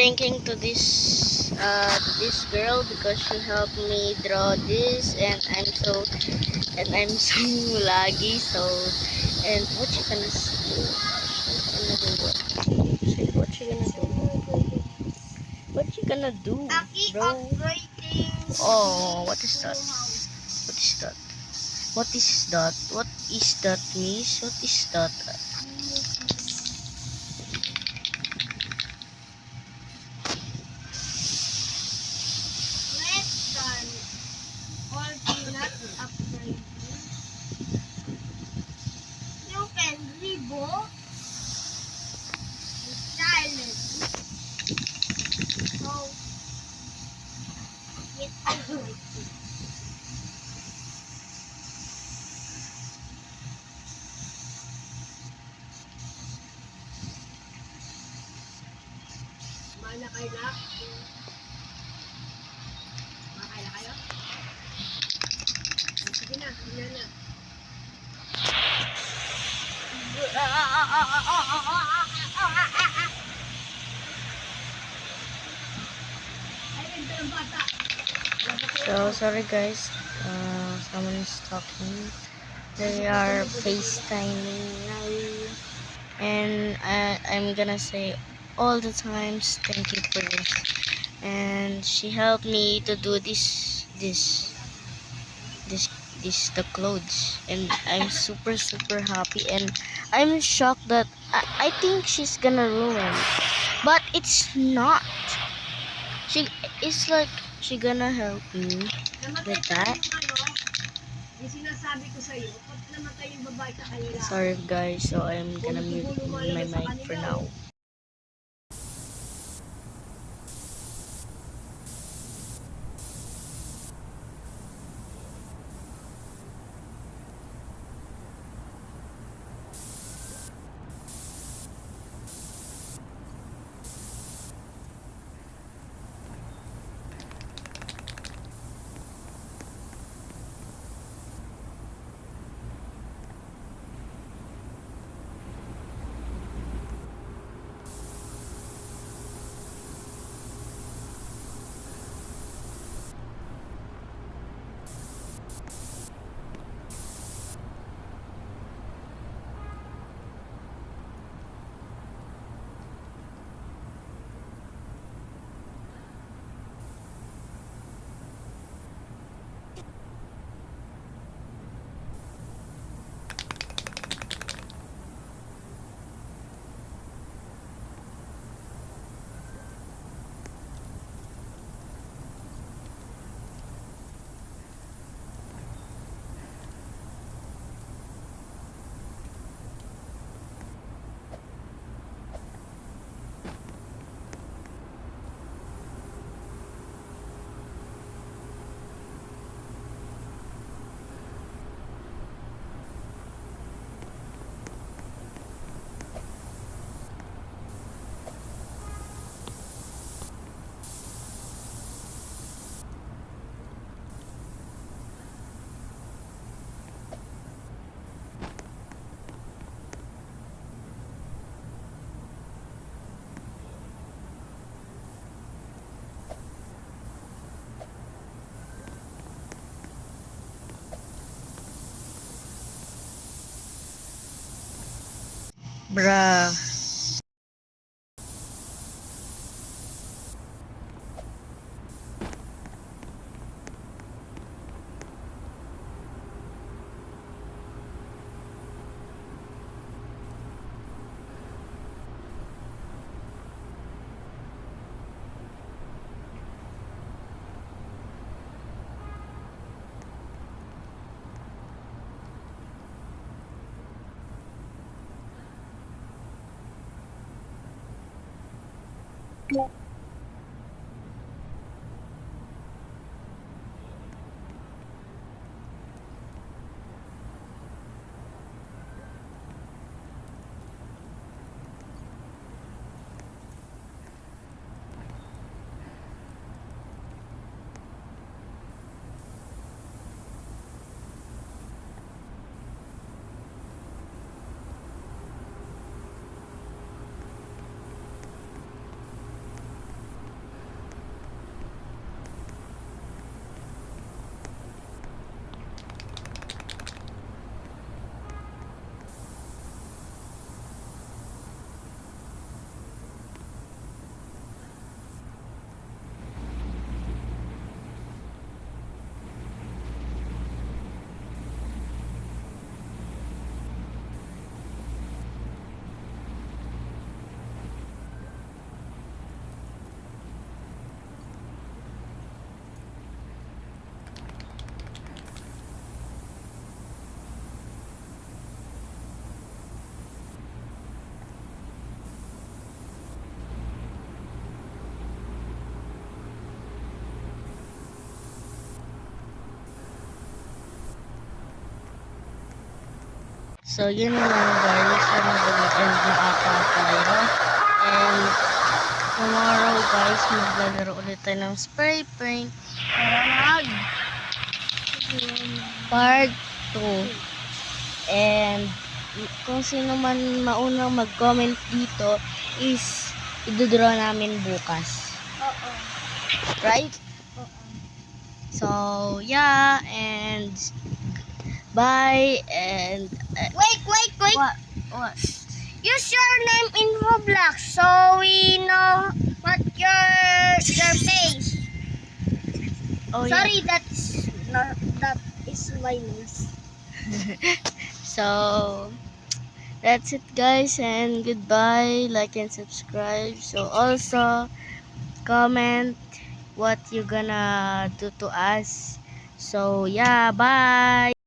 thanking to this girl because she helped me draw this, and I'm so laggy. So, and what you gonna do? What you gonna do? What you gonna do, bro? Oh, what is that? What is that? What is that? What is that, miss? What is that? You can revoke silence. So, get out of my face. Mana kayo na? Makaya kayo? Sige na, sige na. So sorry guys, someone is talking. They are FaceTiming now, and I'm gonna say all the times thank you for this. And she helped me to do this the clothes, and I'm super happy, and I'm shocked that I think she's gonna ruin, but it's not. She it's like she gonna help me with that. Sinasabi ko sa'yo, pag namatay yung babae sa kanila, Sorry guys, so I'm gonna mute my mic for now. Bruh. So, yun na lang guys. Mag-end na ata tayo. And, tomorrow guys, maglalaro ulit tayo ng spray paint. Part 2. And, kung sino man maunang mag-comment dito is idodraw namin bukas. Oo. Right? Oo. So, yeah. And, bye. And, Wait. what? Use your name in Roblox so we know what your face. Oh, Sorry, that is my nose. So, that's it guys, and goodbye. Like and subscribe. So also comment what you gonna do to us. So yeah, bye.